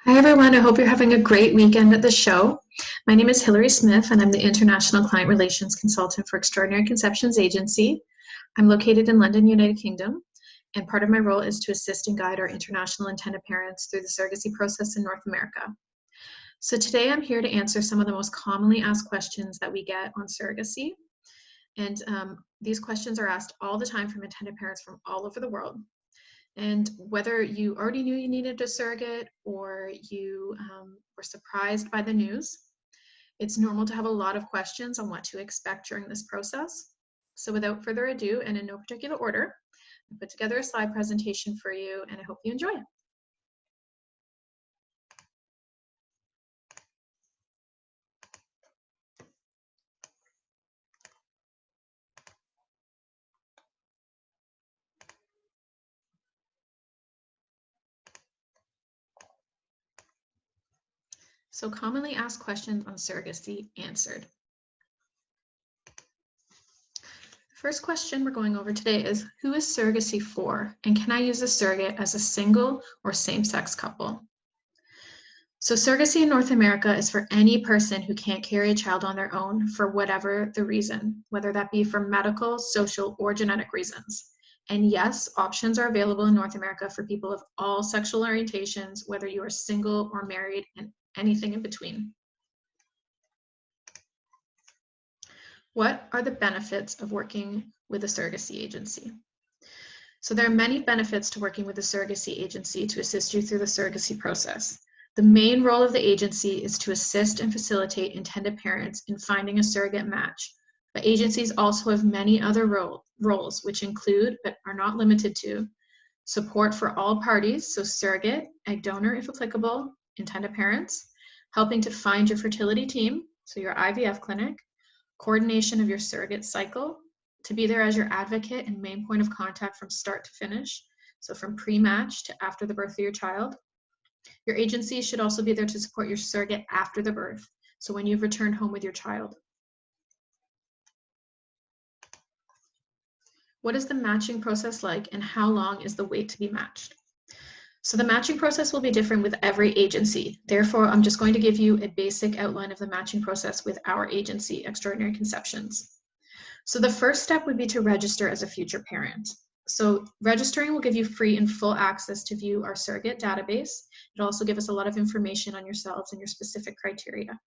Hi, everyone. I hope you're having a great weekend at the show. My name is Hilary Smith, and I'm the International Client Relations Consultant for Extraordinary Conceptions Agency. I'm located in London, United Kingdom, and part of my role is to assist and guide our international intended parents through the surrogacy process in North America. So today I'm here to answer some of the most commonly asked questions that we get on surrogacy. And these questions are asked all the time from intended parents from all over the world. And whether you already knew you needed a surrogate or you were surprised by the news, it's normal to have a lot of questions on what to expect during this process. So without further ado, and in no particular order, I put together a slide presentation for you, and I hope you enjoy it. So commonly asked questions on surrogacy answered. First question we're going over today is, who is surrogacy for? And can I use a surrogate as a single or same-sex couple? So surrogacy in North America is for any person who can't carry a child on their own for whatever the reason, whether that be for medical, social, or genetic reasons. And yes, options are available in North America for people of all sexual orientations, whether you are single or married and anything in between. What are the benefits of working with a surrogacy agency? So there are many benefits to working with a surrogacy agency to assist you through the surrogacy process. The main role of the agency is to assist and facilitate intended parents in finding a surrogate match, but agencies also have many other roles, which include, but are not limited to, support for all parties, so surrogate, egg donor if applicable, intended parents, helping to find your fertility team, so your IVF clinic, coordination of your surrogate cycle, to be there as your advocate and main point of contact from start to finish, so from pre-match to after the birth of your child. Your agency should also be there to support your surrogate after the birth, so when you've returned home with your child. What is the matching process like, and how long is the wait to be matched? So the matching process will be different with every agency. Therefore, I'm just going to give you a basic outline of the matching process with our agency, Extraordinary Conceptions. So the first step would be to register as a future parent. So registering will give you free and full access to view our surrogate database. It'll also give us a lot of information on yourselves and your specific criteria.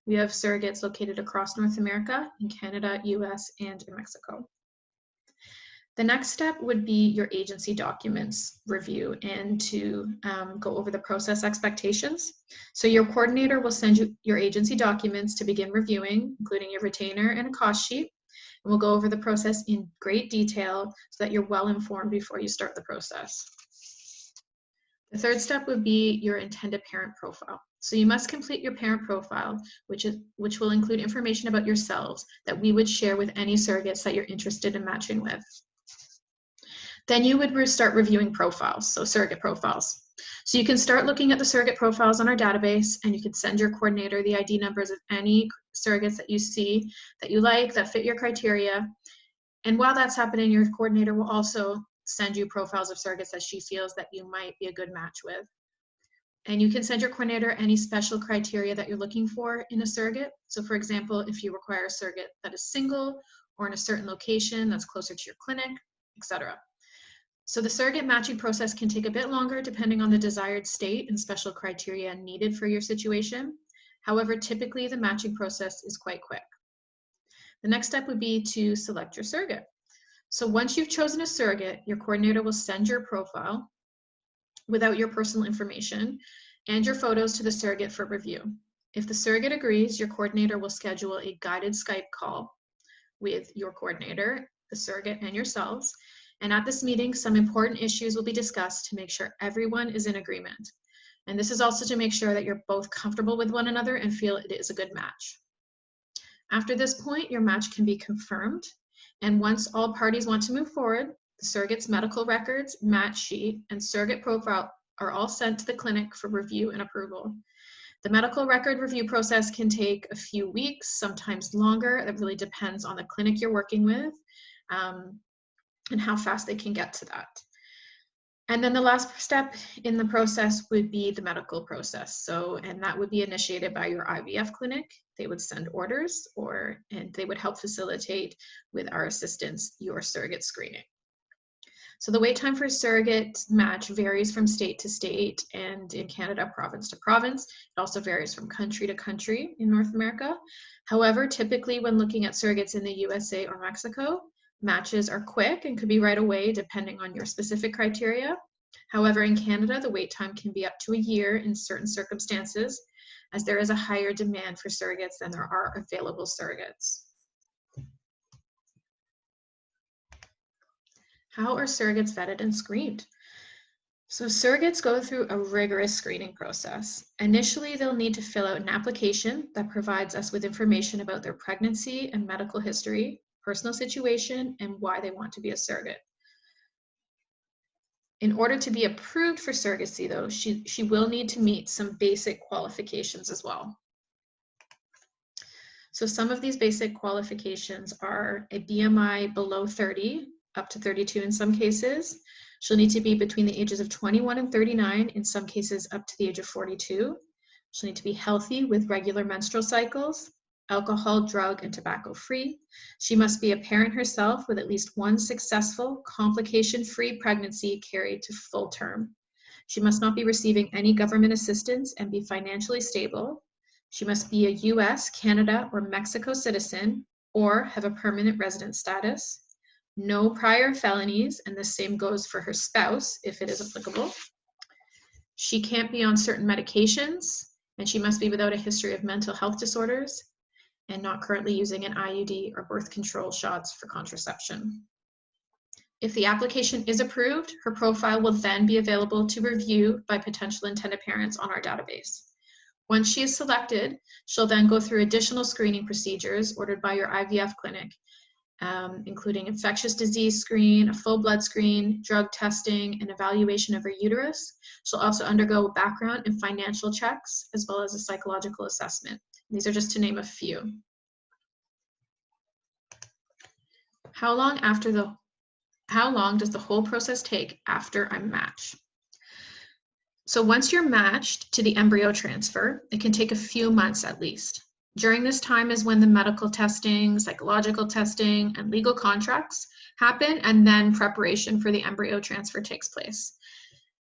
We have surrogates located across North America, in Canada, US, and in Mexico. The next step would be your agency documents review and to go over the process expectations. So your coordinator will send you your agency documents to begin reviewing, including your retainer and a cost sheet. And we'll go over the process in great detail so that you're well informed before you start the process. The third step would be your intended parent profile. So you must complete your parent profile, which will include information about yourselves that we would share with any surrogates that you're interested in matching with. Then you would start reviewing profiles, so surrogate profiles. So you can start looking at the surrogate profiles on our database, and you can send your coordinator the ID numbers of any surrogates that you see that you like, that fit your criteria. And while that's happening, your coordinator will also send you profiles of surrogates that she feels that you might be a good match with. And you can send your coordinator any special criteria that you're looking for in a surrogate. So for example, if you require a surrogate that is single or in a certain location that's closer to your clinic, etc. So the surrogate matching process can take a bit longer depending on the desired state and special criteria needed for your situation. However, typically the matching process is quite quick. The next step would be to select your surrogate. So once you've chosen a surrogate, your coordinator will send your profile without your personal information and your photos to the surrogate for review. If the surrogate agrees, your coordinator will schedule a guided Skype call with your coordinator, the surrogate, and yourselves. And at this meeting, some important issues will be discussed to make sure everyone is in agreement. And this is also to make sure that you're both comfortable with one another and feel it is a good match. After this point, your match can be confirmed. And once all parties want to move forward, the surrogate's medical records, match sheet, and surrogate profile are all sent to the clinic for review and approval. The medical record review process can take a few weeks, sometimes longer. It really depends on the clinic you're working with. And how fast they can get to that. And then the last step in the process would be the medical process. And that would be initiated by your IVF clinic. They would send orders and they would help facilitate with our assistance your surrogate screening. So the wait time for a surrogate match varies from state to state and in Canada, province to province. It also varies from country to country in North America. However, typically when looking at surrogates in the USA or Mexico, matches are quick and could be right away depending on your specific criteria. However, in Canada, the wait time can be up to a year in certain circumstances, as there is a higher demand for surrogates than there are available surrogates. How are surrogates vetted and screened? So surrogates go through a rigorous screening process. Initially, they'll need to fill out an application that provides us with information about their pregnancy and medical history, personal situation, and why they want to be a surrogate. In order to be approved for surrogacy, though, she will need to meet some basic qualifications as well. So some of these basic qualifications are a BMI below 30, up to 32 in some cases. She'll need to be between the ages of 21 and 39, in some cases up to the age of 42. She'll need to be healthy with regular menstrual cycles, alcohol, drug, and tobacco free. She must be a parent herself with at least one successful, complication-free pregnancy carried to full term. She must not be receiving any government assistance and be financially stable. She must be a US, Canada, or Mexico citizen or have a permanent resident status. No prior felonies, and the same goes for her spouse if it is applicable. She can't be on certain medications, and she must be without a history of mental health disorders and not currently using an IUD or birth control shots for contraception. If the application is approved, her profile will then be available to review by potential intended parents on our database. Once she is selected, she'll then go through additional screening procedures ordered by your IVF clinic, including infectious disease screen, a full blood screen, drug testing, and evaluation of her uterus. She'll also undergo background and financial checks, as well as a psychological assessment. These are just to name a few. How long does the whole process take after I'm matched? So once you're matched to the embryo transfer, it can take a few months at least. During this time is when the medical testing, psychological testing, and legal contracts happen, and then preparation for the embryo transfer takes place.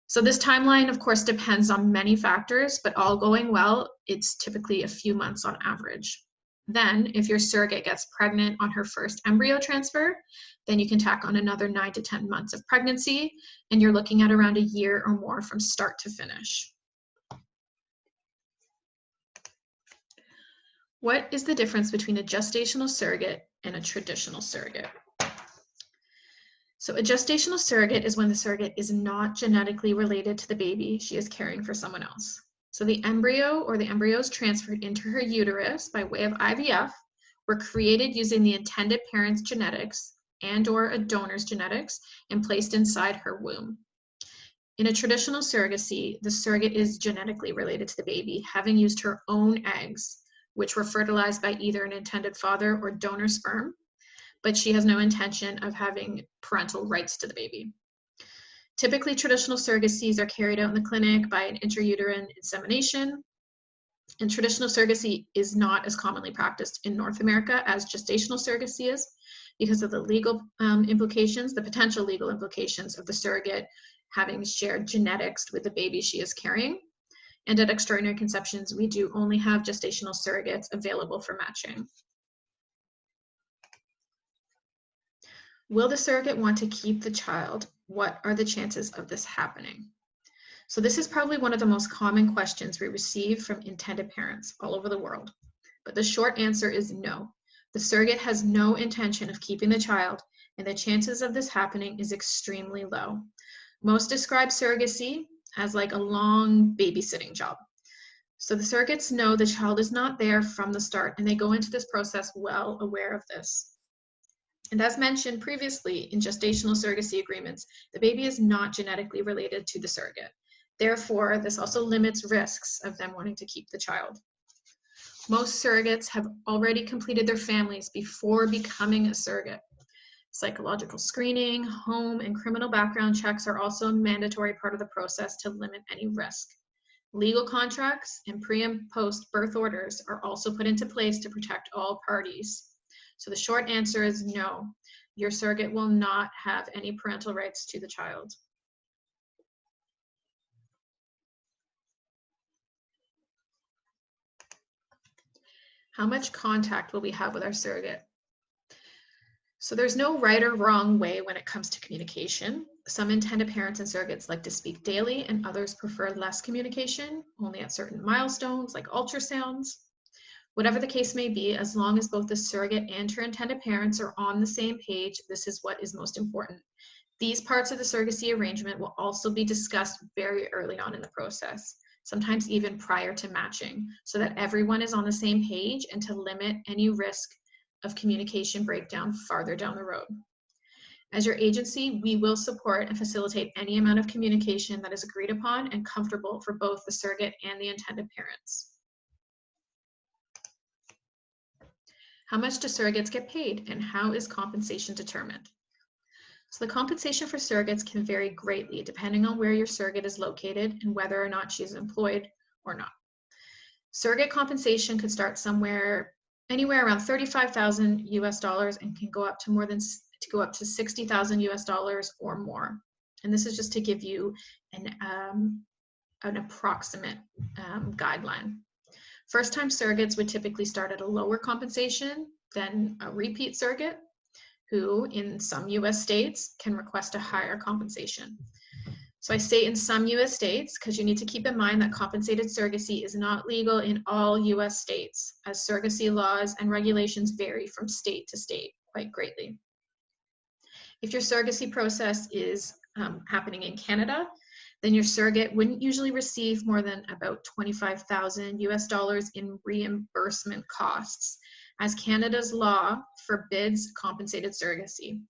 So this timeline, of course, depends on many factors, but all going well, it's typically a few months on average. Then, if your surrogate gets pregnant on her first embryo transfer, then you can tack on another 9 to 10 months of pregnancy, and you're looking at around a year or more from start to finish. What is the difference between a gestational surrogate and a traditional surrogate? So a gestational surrogate is when the surrogate is not genetically related to the baby she is carrying for someone else. So the embryo or the embryos transferred into her uterus by way of IVF were created using the intended parent's genetics and/or a donor's genetics and placed inside her womb. In a traditional surrogacy, the surrogate is genetically related to the baby, having used her own eggs, which were fertilized by either an intended father or donor sperm, but she has no intention of having parental rights to the baby. Typically, traditional surrogacies are carried out in the clinic by an intrauterine insemination, and traditional surrogacy is not as commonly practiced in North America as gestational surrogacy is because of the legal implications, the potential legal implications of the surrogate having shared genetics with the baby she is carrying. And at Extraordinary Conceptions, we do only have gestational surrogates available for matching. Will the surrogate want to keep the child? What are the chances of this happening? So this is probably one of the most common questions we receive from intended parents all over the world. But the short answer is no. The surrogate has no intention of keeping the child, and the chances of this happening is extremely low. Most describe surrogacy as like a long babysitting job. So the surrogates know the child is not there from the start, and they go into this process well aware of this. And as mentioned previously in gestational surrogacy agreements, the baby is not genetically related to the surrogate. Therefore, this also limits risks of them wanting to keep the child. Most surrogates have already completed their families before becoming a surrogate. Psychological screening, home, and criminal background checks are also a mandatory part of the process to limit any risk. Legal contracts and pre and post birth orders are also put into place to protect all parties. So the short answer is no. Your surrogate will not have any parental rights to the child. How much contact will we have with our surrogate? So there's no right or wrong way when it comes to communication. Some intended parents and surrogates like to speak daily, and others prefer less communication, only at certain milestones like ultrasounds. Whatever the case may be, as long as both the surrogate and her intended parents are on the same page, this is what is most important. These parts of the surrogacy arrangement will also be discussed very early on in the process, sometimes even prior to matching, so that everyone is on the same page and to limit any risk of communication breakdown farther down the road. As your agency, we will support and facilitate any amount of communication that is agreed upon and comfortable for both the surrogate and the intended parents. How much do surrogates get paid, and how is compensation determined? So the compensation for surrogates can vary greatly depending on where your surrogate is located and whether or not she's employed or not. Surrogate compensation could start anywhere around $35,000 US and can go up to $60,000 US or more. And this is just to give you an approximate guideline. First-time surrogates would typically start at a lower compensation than a repeat surrogate, who in some US states can request a higher compensation. So I say in some US states because you need to keep in mind that compensated surrogacy is not legal in all US states, as surrogacy laws and regulations vary from state to state quite greatly. If your surrogacy process is happening in Canada, then your surrogate wouldn't usually receive more than about $25,000 US in reimbursement costs, as Canada's law forbids compensated surrogacy.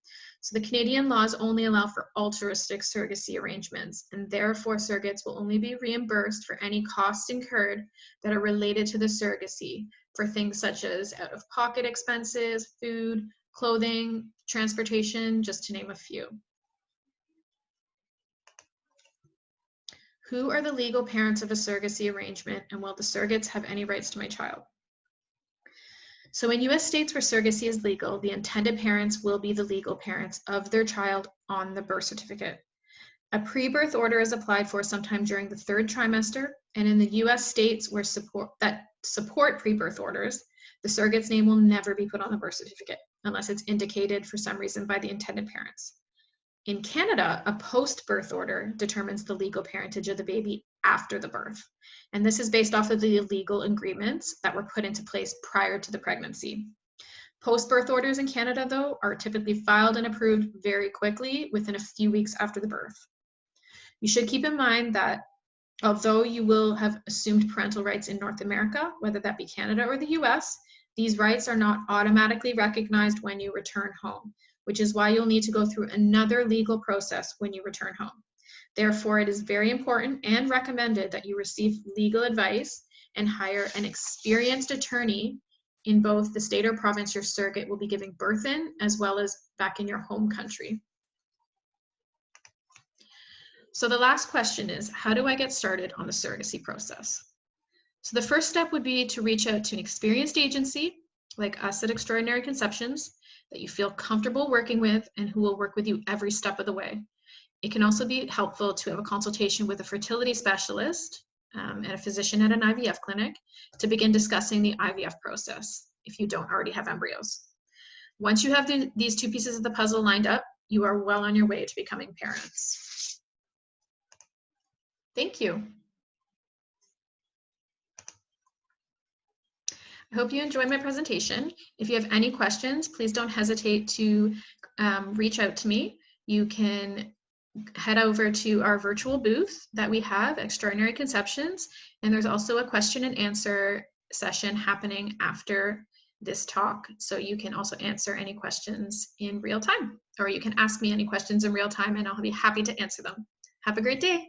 So the Canadian laws only allow for altruistic surrogacy arrangements, and therefore surrogates will only be reimbursed for any costs incurred that are related to the surrogacy for things such as out-of-pocket expenses, food, clothing, transportation, just to name a few. Who are the legal parents of a surrogacy arrangement, and will the surrogates have any rights to my child? So in US states where surrogacy is legal, the intended parents will be the legal parents of their child on the birth certificate. A pre-birth order is applied for sometime during the 3rd trimester, and in the US states where support pre-birth orders, the surrogate's name will never be put on the birth certificate unless it's indicated for some reason by the intended parents. In Canada, a post-birth order determines the legal parentage of the baby after the birth. And this is based off of the legal agreements that were put into place prior to the pregnancy. Post-birth orders in Canada, though, are typically filed and approved very quickly within a few weeks after the birth. You should keep in mind that although you will have assumed parental rights in North America, whether that be Canada or the US, these rights are not automatically recognized when you return home, which is why you'll need to go through another legal process when you return home. Therefore, it is very important and recommended that you receive legal advice and hire an experienced attorney in both the state or province your surrogate will be giving birth in, as well as back in your home country. So the last question is, how do I get started on the surrogacy process? So the first step would be to reach out to an experienced agency like us at Extraordinary Conceptions that you feel comfortable working with and who will work with you every step of the way. It can also be helpful to have a consultation with a fertility specialist and a physician at an IVF clinic to begin discussing the IVF process if you don't already have embryos. Once you have these two pieces of the puzzle lined up, you are well on your way to becoming parents. Thank you. I hope you enjoyed my presentation. If you have any questions, please don't hesitate to reach out to me. You can head over to our virtual booth that we have, Extraordinary Conceptions, and there's also a question and answer session happening after this talk. So you can also answer any questions in real time, or you can ask me any questions in real time and I'll be happy to answer them. Have a great day.